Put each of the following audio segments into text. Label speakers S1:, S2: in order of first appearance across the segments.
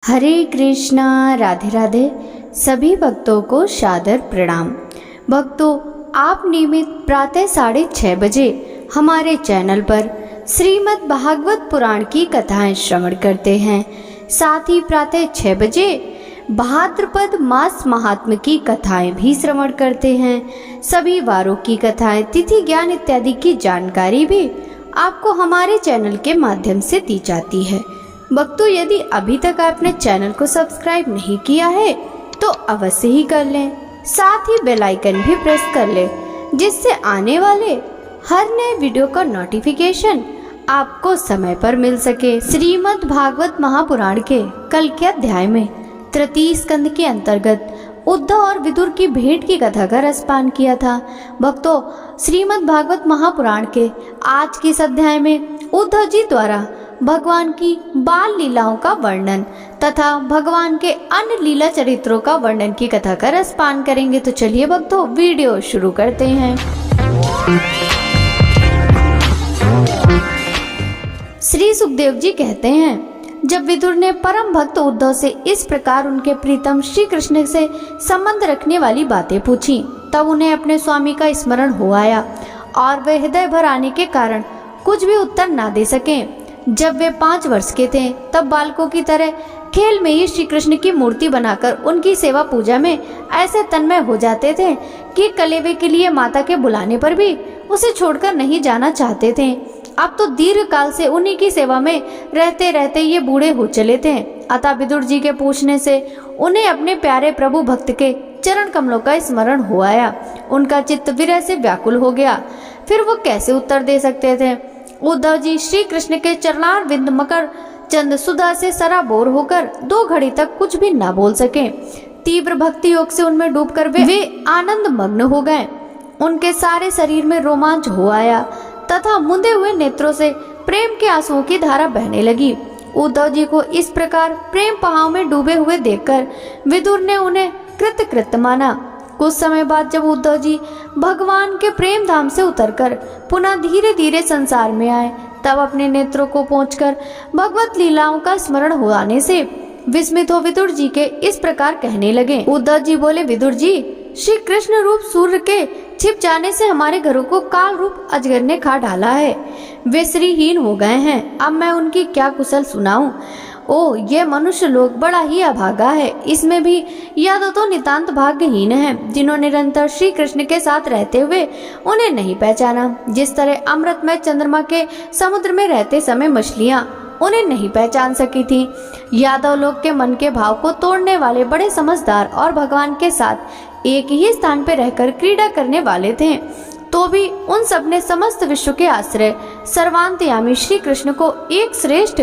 S1: हरे कृष्णा, राधे राधे। सभी भक्तों को सादर प्रणाम। भक्तों, आप नियमित प्रातः 6:30 बजे हमारे चैनल पर श्रीमद् भागवत पुराण की कथाएं श्रवण करते हैं। साथ ही प्रातः 6 बजे भाद्रपद मास महात्म्य की कथाएं भी श्रवण करते हैं। सभी वारों की कथाएं, तिथि ज्ञान इत्यादि की जानकारी भी आपको हमारे चैनल के माध्यम से दी जाती है। भक्तों, यदि अभी तक आपने चैनल को सब्सक्राइब नहीं किया है तो अवश्य ही कर लें। साथ ही बेल आइकन भी प्रेस कर लें, जिससे आने वाले हर नए वीडियो का नोटिफिकेशन आपको समय पर मिल सके। श्रीमद् भागवत महापुराण के कल के अध्याय में तृतीय स्कंद के अंतर्गत उद्धव और विदुर की भेंट की कथा का रसपान किया था। भक्तों, श्रीमद् भागवत महापुराण के आज के इस अध्याय में उद्धव जी द्वारा भगवान की बाल लीलाओं का वर्णन तथा भगवान के अन्य लीला चरित्रों का वर्णन की कथा का रसपान करेंगे। तो चलिए भक्तों, वीडियो शुरू करते हैं। श्री सुखदेव जी कहते हैं, जब विदुर ने परम भक्त उद्धव से इस प्रकार उनके प्रीतम श्री कृष्ण से संबंध रखने वाली बातें पूछी, तब उन्हें अपने स्वामी का स्मरण हो आया और वे हृदय भर आने के कारण कुछ भी उत्तर ना दे सके। जब वे 5 वर्ष के थे, तब बालकों की तरह खेल में ही श्री कृष्ण की मूर्ति बनाकर उनकी सेवा पूजा में ऐसे तन्मय हो जाते थे कि कलेवे के लिए माता के बुलाने पर भी उसे छोड़कर नहीं जाना चाहते थे। अब तो दीर्घ काल से उन्हीं की सेवा में रहते रहते ये बूढ़े हो चले थे। अतः विदुर जी के पूछने से उन्हें अपने प्यारे प्रभु भक्त के चरण कमलों का स्मरण हो आया। उनका चित्त विरह से व्याकुल हो गया। फिर वो कैसे उत्तर दे सकते थे। उद्धव जी श्री कृष्ण के चरणार बिंद मकर चंद सुधा से सराबोर होकर 2 घड़ी तक कुछ भी न बोल सके। तीव्र भक्ति योग से उनमें डूबकर वे आनंद मग्न हो गए। उनके सारे शरीर में रोमांच हो आया तथा मुंदे हुए नेत्रों से प्रेम के आंसुओं की धारा बहने लगी। उद्धव जी को इस प्रकार प्रेम बहाव में डूबे हुए देखकर विदुर ने उन्हें कृतकृत माना। कुछ समय बाद जब उद्धव जी भगवान के प्रेम धाम से उतरकर पुनः धीरे धीरे संसार में आए, तब अपने नेत्रों को पोंछकर भगवत लीलाओं का स्मरण हो आने से विस्मित हो विदुर जी के इस प्रकार कहने लगे। उद्धव जी बोले, विदुर जी, श्री कृष्ण रूप सूर्य के छिप जाने से हमारे घरों को काल रूप अजगर ने खा डाला है। वे श्रीहीन हो गए हैं। अब मैं उनकी क्या कुशल सुनाऊं। ओ, ये मनुष्य लोग बड़ा ही अभागा है। इसमें भी यादव तो नितांत भाग्यहीन है, जिन्होंने निरंतर श्री कृष्ण के साथ रहते हुए उन्हें नहीं पहचाना। जिस तरह अमृतमय चंद्रमा के समुद्र में रहते समय मछलियां उन्हें नहीं पहचान सकी थी। यादव लोग के मन के भाव को तोड़ने वाले बड़े समझदार और भगवान के साथ एक ही स्थान पर रहकर क्रीड़ा करने वाले थे, तो भी उन सब ने समस्त विश्व के आश्रय सर्वांतयामी श्री कृष्ण को एक श्रेष्ठ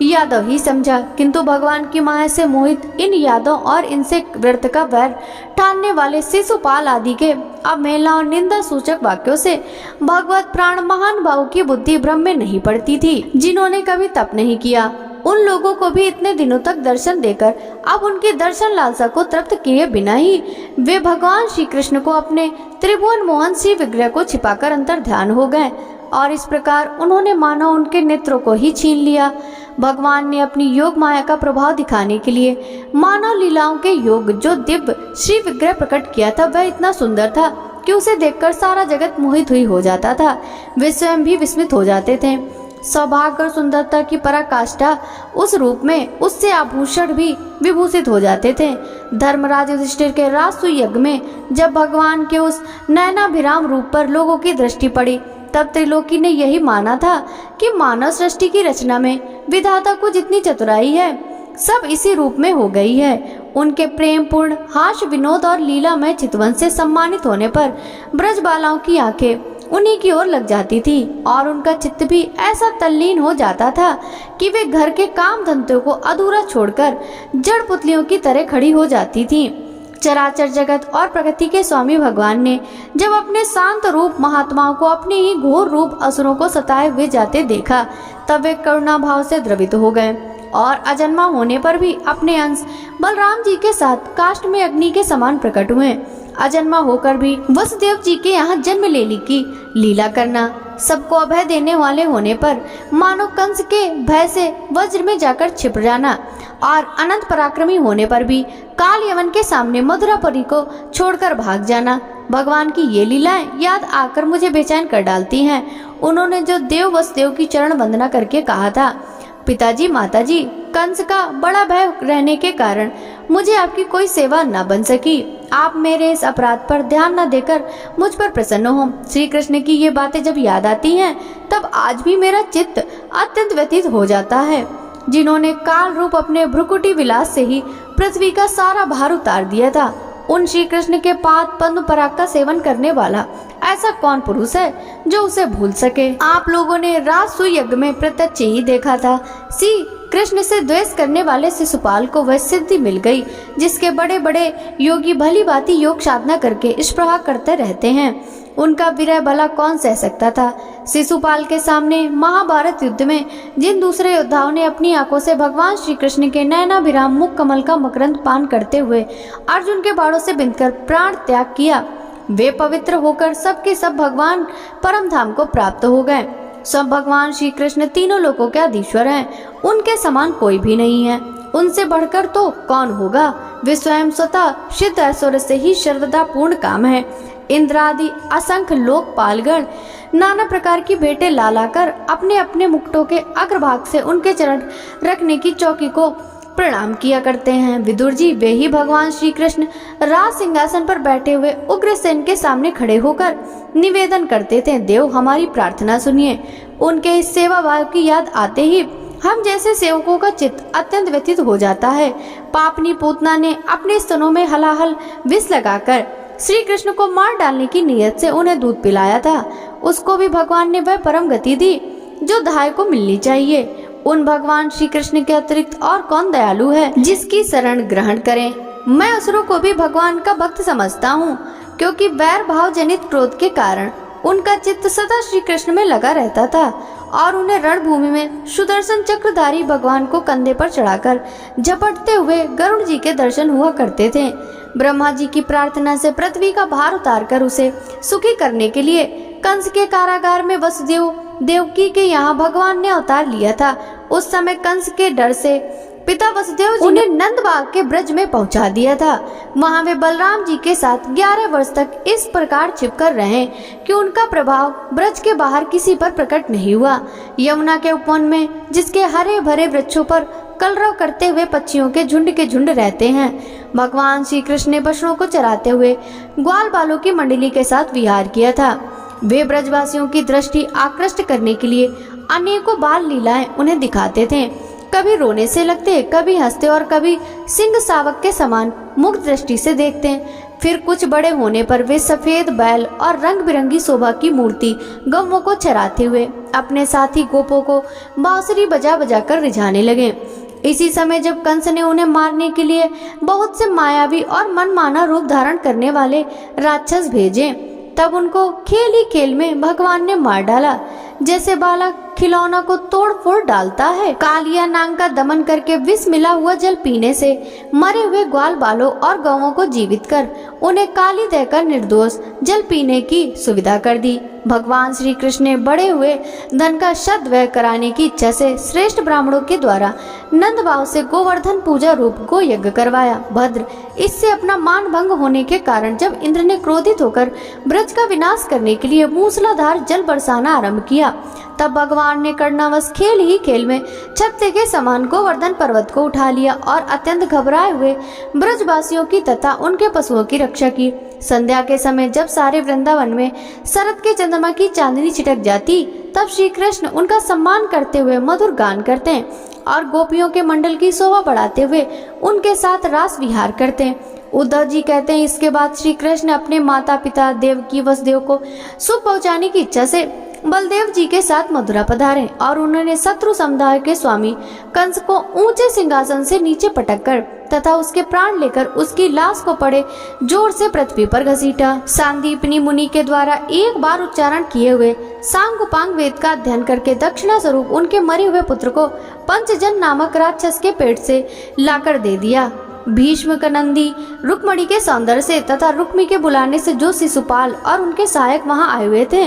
S1: यादव ही समझा। किंतु भगवान की माया से मोहित इन यादव और इनसे व्रत का वैर ठानने वाले शिशुपाल आदि के अवहेलना और निंदा सूचक वाक्यों से भगवत प्राण महान भाव की बुद्धि भ्रम में नहीं पड़ती थी। जिन्होंने कभी तप नहीं किया, उन लोगों को भी इतने दिनों तक दर्शन देकर अब उनकी दर्शन लालसा को तृप्त किए बिना ही वे भगवान श्री कृष्ण को अपने त्रिभुवन मोहन श्री विग्रह को छिपाकर अंतर ध्यान हो गए और इस प्रकार उन्होंने मानो उनके नेत्रों को ही छीन लिया। भगवान ने अपनी योग माया का प्रभाव दिखाने के लिए मानव लीलाओं के योग जो दिव्य श्री विग्रह प्रकट किया था, वह इतना सुंदर था कि उसे देखकर सारा जगत मोहित हुई हो जाता था। वे स्वयं भी विस्मित हो जाते थे। सौभाग्य और सुंदरता की पराकाष्ठा उस रूप में उससे आभूषण भी विभूषित हो जाते थे। धर्मराज युधिष्ठिर के राजसूय यज्ञ में जब भगवान के उस नयनाभिराम रूप पर लोगों की दृष्टि पड़ी, तब त्रिलोकी ने यही माना था कि मानव सृष्टि की रचना में विधाता को जितनी चतुराई है, सब इसी रूप में हो गई है। उनके प्रेम पूर्ण हास्य विनोद और लीलामय चितवन से सम्मानित होने पर ब्रजबालाओं की आंखें उन्हीं की ओर लग जाती थी और उनका चित्त भी ऐसा तल्लीन हो जाता था कि वे घर के काम धंधों को अधूरा छोड़कर जड़ पुतलियों की तरह खड़ी हो जाती थी। चराचर जगत और प्रकृति के स्वामी भगवान ने जब अपने शांत रूप महात्माओं को अपने ही घोर रूप असुरों को सताए हुए जाते देखा, तब वे करुणा भाव से द्रवित हो गए और अजन्मा होने पर भी अपने अंश बलराम जी के साथ काष्ठ में अग्नि के समान प्रकट हुए। अजन्मा होकर भी वसुदेव जी के यहाँ जन्म लेने की लीला करना सबको अभय देने वाले होने पर मानो कंस के भय से वज्र में जाकर छिप जाना और अनंत पराक्रमी होने पर भी काल यवन के सामने मधुरापुरी को छोड़कर भाग जाना। भगवान की ये लीलाएं याद आकर मुझे बेचैन कर डालती हैं। उन्होंने जो देव वसुदेव की चरण वंदना करके कहा था, पिताजी माताजी, कंस का बड़ा भय रहने के कारण मुझे आपकी कोई सेवा न बन सकी। आप मेरे इस अपराध पर ध्यान न देकर मुझ पर प्रसन्न हो। श्री कृष्ण की ये बातें जब याद आती हैं तब आज भी मेरा चित्त अत्यंत व्यथित हो जाता है। जिन्होंने काल रूप अपने भ्रुकुटी विलास से ही पृथ्वी का सारा भार उतार दिया था, उन श्री कृष्ण के पाद पद्म पराग का सेवन करने वाला ऐसा कौन पुरुष है जो उसे भूल सके। आप लोगों ने राजसूय यज्ञ में प्रत्यक्ष ही देखा था। श्री कृष्ण से द्वेष करने वाले शिशुपाल को वह सिद्धि मिल गई जिसके बड़े बड़े योगी भली भांति योग साधना करके इस प्रकार करते रहते हैं। उनका विरह भला कौन सह सकता था। शिशुपाल के सामने महाभारत युद्ध में जिन दूसरे योद्धाओं ने अपनी आंखों से भगवान श्री कृष्ण के नयनाभिराम मुख कमल का मकरंद पान करते हुए अर्जुन के बाणों से बिंधकर प्राण त्याग किया, वे पवित्र होकर सबके सब भगवान परम धाम को प्राप्त हो गए। सब भगवान श्री कृष्ण तीनों लोकों के अधीश्वर हैं। उनके समान कोई भी नहीं है, उनसे बढ़कर तो कौन होगा। वे स्वयं स्वतः सिद्ध ऐश्वर्य से ही सर्वदा पूर्ण काम है। इंद्र आदि असंख्य लोकपालगण नाना प्रकार की भेंटें ला लाकर अपने अपने मुकुटों के अग्रभाग से उनके चरण रखने की चौकी को प्रणाम किया करते हैं। विदुर जी, वे ही भगवान श्री कृष्ण राज सिंहासन पर बैठे हुए उग्रसेन के सामने खड़े होकर निवेदन करते थे, देव हमारी प्रार्थना सुनिए। उनके इस सेवा भाव की याद आते ही हम जैसे सेवकों का चित्त अत्यंत व्यथित हो जाता है। पापनी पूतना ने अपने स्तनों में हलाहल विष लगाकर श्री कृष्ण को मार डालने की नीयत से उन्हें दूध पिलाया था। उसको भी भगवान ने वह परम गति दी जो दाह को मिलनी चाहिए। उन भगवान श्री कृष्ण के अतिरिक्त और कौन दयालु है जिसकी शरण ग्रहण करें। मैं असुरों को भी भगवान का भक्त समझता हूँ, क्योंकि वैर भाव जनित क्रोध के कारण उनका चित्त सदा श्री कृष्ण में लगा रहता था और उन्हें रणभूमि में सुदर्शन चक्रधारी भगवान को कंधे पर चढ़ाकर झपटते हुए गरुड़ जी के दर्शन हुआ करते थे। ब्रह्मा जी की प्रार्थना से पृथ्वी का भार उतारकर उसे सुखी करने के लिए कंस के कारागार में वसुदेव देवकी के यहाँ भगवान ने अवतार लिया था। उस समय कंस के डर से पिता वसुदेव जी उन्हें नंदबाग के ब्रज में पहुंचा दिया था। वहां वे बलराम जी के साथ 11 वर्ष तक इस प्रकार छिपकर रहे कि उनका प्रभाव ब्रज के बाहर किसी पर प्रकट नहीं हुआ। यमुना के उपवन में जिसके हरे भरे वृक्षों पर कलरव करते हुए पक्षियों के झुंड रहते हैं, भगवान श्री कृष्ण ने बछड़ों को चराते हुए ग्वाल बालों की मंडली के साथ विहार किया था। वे ब्रजवासियों की दृष्टि आकृष्ट करने के लिए अनेकों बाल लीलाएं उन्हें दिखाते थे। कभी रोने से लगते, कभी हंसते और कभी सिंह सावक के समान मुग्ध दृष्टि से देखते। फिर कुछ बड़े होने पर वे सफेद बैल और रंग बिरंगी शोभा की मूर्ति गौओं को चराते हुए अपने साथी गोपों को बांसुरी बजा बजा कर रिझाने लगे। इसी समय जब कंस ने उन्हें मारने के लिए बहुत से मायावी और मनमाना रूप धारण करने वाले राक्षस भेजे, तब उनको खेल ही खेल में भगवान ने मार डाला, जैसे बालक खिलौना को तोड़ फोड़ डालता है। कालिया नाग का दमन करके विष मिला हुआ जल पीने से मरे हुए ग्वाल बालों और गौओं को जीवित कर उन्हें काली देकर निर्दोष जल पीने की सुविधा कर दी। भगवान श्री कृष्ण ने बढ़े हुए धन का सद्व्यय कराने की इच्छा से श्रेष्ठ ब्राह्मणों के द्वारा नंद भाव से गोवर्धन पूजा रूप गो यज्ञ करवाया। भद्र, इससे अपना मान भंग होने के कारण जब इंद्र ने क्रोधित होकर ब्रज का विनाश करने के लिए मूसलाधार जल बरसाना आरंभ किया, तब भगवान ने कर्णवश खेल ही खेल में छत्ते के समान गोवर्धन पर्वत को उठा लिया और अत्यंत घबराए हुए ब्रजवासियों की तथा उनके पशुओं की रक्षा की। संध्या के समय जब सारे वृंदावन में शरद के चंद्रमा की चांदनी छिटक जाती, तब श्री कृष्ण उनका सम्मान करते हुए मधुर गान करते और गोपियों के मंडल की शोभा बढ़ाते हुए उनके साथ रास विहार करते। उद्धव जी कहते हैं, इसके बाद श्री कृष्ण अपने माता पिता देवकी वसुदेव को सुख पहुंचाने की इच्छा से बलदेव जी के साथ मथुरा पधारे और उन्होंने शत्रु समुदाय के स्वामी कंस को ऊंचे सिंहासन से नीचे पटककर तथा उसके प्राण लेकर उसकी लाश को पड़े जोर से पृथ्वी पर घसीटा। सांदीपनी मुनि के द्वारा एक बार उच्चारण किए हुए सांगोपांग वेद का अध्ययन करके दक्षिणा स्वरूप उनके मरे हुए पुत्र को पंचजन नामक राक्षस के पेट से लाकर दे दिया। भीष्म का नंदी रुक्मणी के सौंदर्य से तथा रुक्मी के बुलाने से जो शिशुपाल और उनके सहायक वहां आए हुए थे,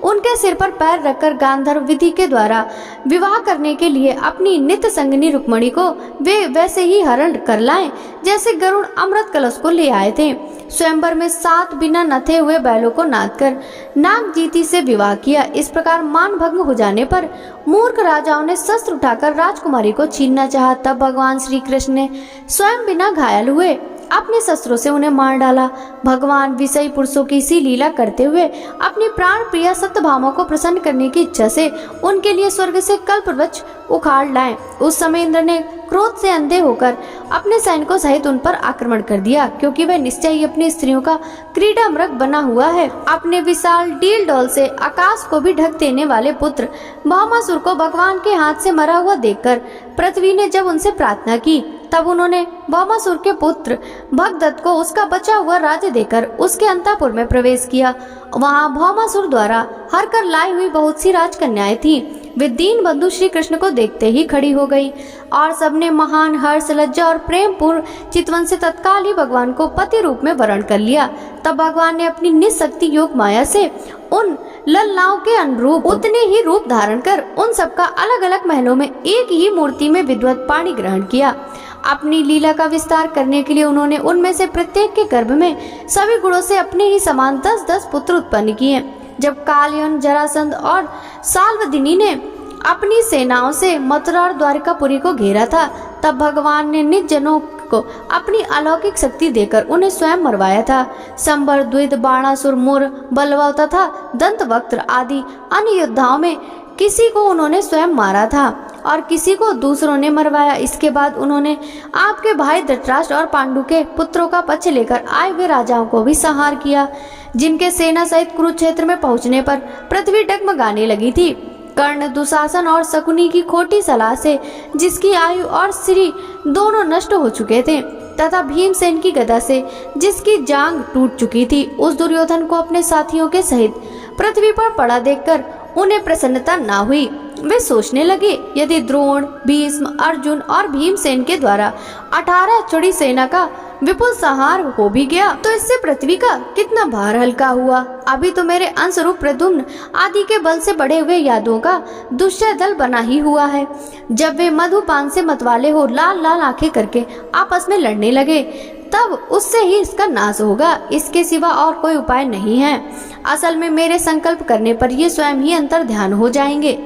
S1: उनके सिर पर पैर रखकर गांधर्व विधि के द्वारा विवाह करने के लिए अपनी नित्य संगिनी रुक्मणी को वे वैसे ही हरण कर लाएं जैसे गरुड़ अमृत कलश को ले आए थे। स्वयंवर में 7 बिना नथे हुए बैलों को नाद कर नागजीती से विवाह किया। इस प्रकार मान भंग हो जाने पर मूर्ख राजाओं ने शस्त्र उठाकर राजकुमारी को छीनना चाहा। तब भगवान श्री कृष्ण ने स्वयं बिना घायल हुए अपने शस्त्रों से उन्हें मार डाला। भगवान विषयी पुरुषों की सी लीला करते हुए अपनी प्राण प्रिया सत्यभामा को प्रसन्न करने की इच्छा से उनके लिए स्वर्ग से कल्पवृक्ष उखाड़ लाए। उस समय इंद्र ने क्रोध से अंधे होकर अपने सैनिकों सहित उन पर आक्रमण कर दिया, क्योंकि वह निश्चय ही अपनी स्त्रियों का क्रीड़ा मृग बना हुआ है। अपने विशाल डील डोल से आकाश को भी ढक देने वाले पुत्र भौमासुर को भगवान के हाथ से मरा हुआ देखकर पृथ्वी ने जब उनसे प्रार्थना की, तब उन्होंने भौमासुर के पुत्र भगदत्त को उसका बचा हुआ राज्य देकर उसके अंतःपुर में प्रवेश किया। वहाँ भौमासुर द्वारा हर कर लाई हुई बहुत सी राजकन्याएं थीं। वे दीन बंधु श्री कृष्ण को देखते ही खड़ी हो गई और सबने महान हर्ष, लज्जा और प्रेम पूर्ण चितवन से तत्काल ही भगवान को पति रूप में वरण कर लिया। तब भगवान ने अपनी निशक्ति योग माया से उन ललनाओं के अनुरूप उतने ही रूप धारण कर उन सबका अलग अलग महलों में एक ही मूर्ति में विद्वत पाणी ग्रहण किया। अपनी लीला का विस्तार करने के लिए उन्होंने उनमें से प्रत्येक के गर्भ में सभी गुणों से अपने ही समान 10-10 पुत्र उत्पन्न किए। जब कालयन, जरासंध और साल्वदिनी ने अपनी सेनाओं से मथुरा और द्वारिकापुरी को घेरा था, तब भगवान ने निज जनों को अपनी अलौकिक शक्ति देकर उन्हें स्वयं मरवाया था। संबर, द्विद, बाणासुर, मुर, बलवा तथा दंतवक्त्र आदि अन्य योद्धाओं में किसी को उन्होंने स्वयं मारा था और किसी को दूसरों ने मरवाया। इसके बाद उन्होंने आपके भाई धृतराष्ट्र और पांडु के पुत्रों का पक्ष लेकर आए हुए राजाओं को भी संहार किया, जिनके सेना सहित कुरुक्षेत्र में पहुंचने पर पृथ्वी डगमगाने लगी थी। कर्ण, दुशासन और शकुनी की खोटी सलाह से जिसकी आयु और श्री दोनों नष्ट हो चुके थे, तथा भीमसेन की गदा से जिसकी जांग टूट चुकी थी, उस दुर्योधन को अपने साथियों के सहित पृथ्वी पर पड़ा देखकर उन्हें प्रसन्नता न हुई। वे सोचने लगे, यदि द्रोण, भीष्म, अर्जुन और भीमसेन के द्वारा 18 चुड़ी सेना का विपुल संहार हो भी गया तो इससे पृथ्वी का कितना भार हल्का हुआ। अभी तो मेरे अंशरूप प्रद्युम्न आदि के बल से बढ़े हुए यादवों का दुष्टय दल बना ही हुआ है। जब वे मधुपान से मतवाले हो लाल लाल आंखें करके आपस में लड़ने लगे, तब उससे ही इसका नाश होगा। इसके सिवा और कोई उपाय नहीं है। असल में मेरे संकल्प करने पर ये स्वयं ही अंतर ध्यान हो जाएंगे।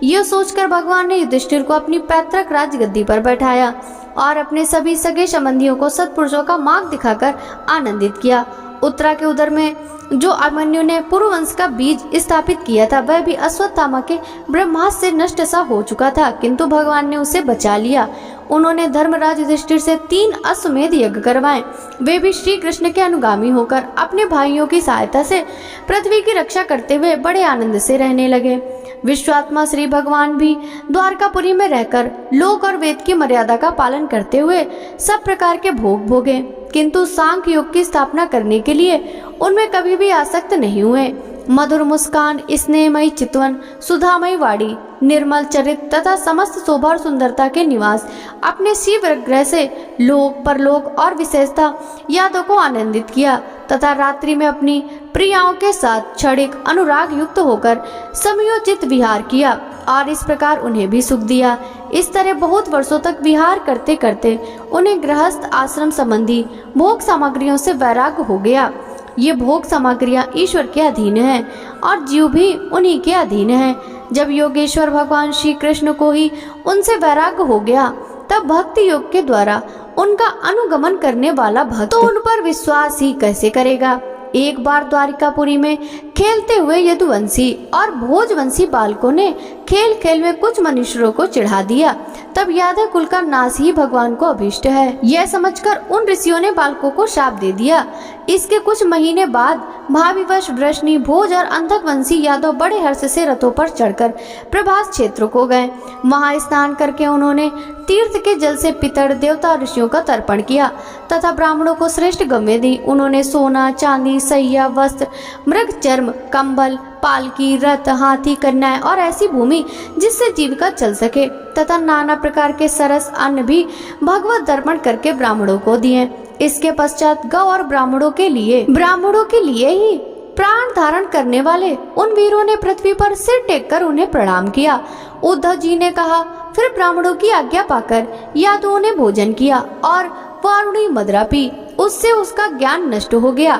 S1: यह सोचकर भगवान ने युधिष्ठिर को अपनी पैतृक राजगद्दी पर बैठाया और अपने सभी सगे संबंधियों को सत्पुरुषों का मार्ग दिखाकर आनंदित किया। उत्तरा के उदर में जो अभिमन्यु ने पुरुवंश का बीज स्थापित किया था, वह भी अश्वत्थामा के ब्रह्मास्त्र से नष्ट सा हो चुका था, किंतु भगवान ने उसे बचा लिया। उन्होंने धर्मराज युधिष्ठिर से 3 अश्वमेध यज्ञ करवाए। वे भी श्री कृष्ण के अनुगामी होकर अपने भाइयों की सहायता से पृथ्वी की रक्षा करते हुए बड़े आनंद से रहने लगे। विश्वात्मा श्री भगवान भी द्वारकापुरी में रहकर लोक और वेद की मर्यादा का पालन करते हुए सब प्रकार के भोग भोगे, किंतु सांख्य योग की स्थापना करने के लिए उनमें कभी भी आसक्त नहीं हुए। मधुर मुस्कान, स्नेहमयी चितवन, सुधामयी वाणी, निर्मल चरित तथा समस्त शोभा और सुंदरता के निवास अपने शिव ग्रह से लोक, परलोक और विशेषता यादों को आनंदित किया तथा रात्रि में अपनी प्रियाओं के साथ क्षणिक अनुराग युक्त होकर समयोचित विहार किया और इस प्रकार उन्हें भी सुख दिया। इस तरह बहुत वर्षों तक विहार करते करते उन्हें गृहस्थ आश्रम संबंधी भोग सामग्रियों से वैराग्य हो गया। ये भोग सामग्रियां ईश्वर के अधीन हैं और जीव भी उन्हीं के अधीन है। जब योगेश्वर भगवान श्री कृष्ण को ही उनसे वैराग्य हो गया, तब भक्ति योग के द्वारा उनका अनुगमन करने वाला भक्त तो उन पर विश्वास ही कैसे करेगा। एक बार द्वारिकापुरी में खेलते हुए यदुवंशी और भोजवंशी बालकों ने खेल खेल में कुछ मनुष्यों को चिढ़ा दिया। तब यादव कुल का नाश ही भगवान को अभीष्ट है, यह समझकर उन ऋषियों ने बालकों को शाप दे दिया। इसके कुछ महीने बाद भाविवश वृष्णि, भोज और अंधकवंशी यादव बड़े हर्ष से रथों पर चढ़कर प्रभास क्षेत्र को गए। वहां स्नान करके उन्होंने तीर्थ के जल से पितर, देवता और ऋषियों का तर्पण किया तथा ब्राह्मणों को श्रेष्ठ गम्य दी। उन्होंने सोना, चांदी, सैया, वस्त्र, मृग चर्म, कंबल, पालकी, रथ, हाथी, कन्याएं और ऐसी भूमि जिससे जीविका चल सके तथा नाना प्रकार के सरस अन्न भी भगवत दर्पण करके ब्राह्मणों को दिए। इसके पश्चात गौ और ब्राह्मणों के लिए ही प्राण धारण करने वाले उन वीरों ने पृथ्वी पर सिर टेककर उन्हें प्रणाम किया। उद्धव जी ने कहा, फिर ब्राह्मणों की आज्ञा पाकर यादवों ने भोजन किया और वारुणी मदिरा पी। उससे उसका ज्ञान नष्ट हो गया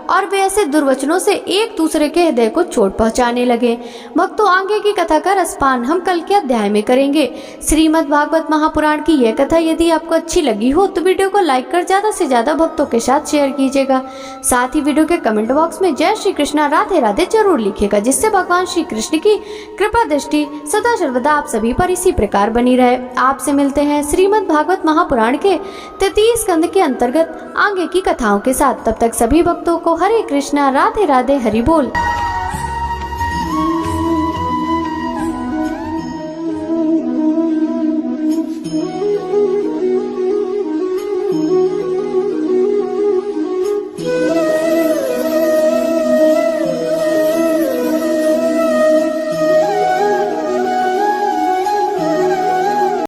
S1: और वे ऐसे दुर्वचनों से एक दूसरे के हृदय को चोट पहुंचाने लगे। भक्तों, आगे की कथा का रसपान हम कल के अध्याय में करेंगे। श्रीमद् भागवत महापुराण की यह कथा यदि आपको अच्छी लगी हो तो वीडियो को लाइक कर ज्यादा से ज्यादा भक्तों के साथ शेयर कीजिएगा। साथ ही वीडियो के कमेंट बॉक्स में जय श्री कृष्णा राधे राधे जरूर लिखिएगा, जिससे भगवान श्री कृष्ण की कृपा दृष्टि सदा सर्वदा आप सभी पर इसी प्रकार बनी रहे। आपसे मिलते हैं श्रीमद् भागवत महापुराण के 33 स्कंद के अंतर्गत आगे की कथाओं के साथ। तब तक सभी भक्तों को हरे कृष्णा राधे राधे हरि बोल।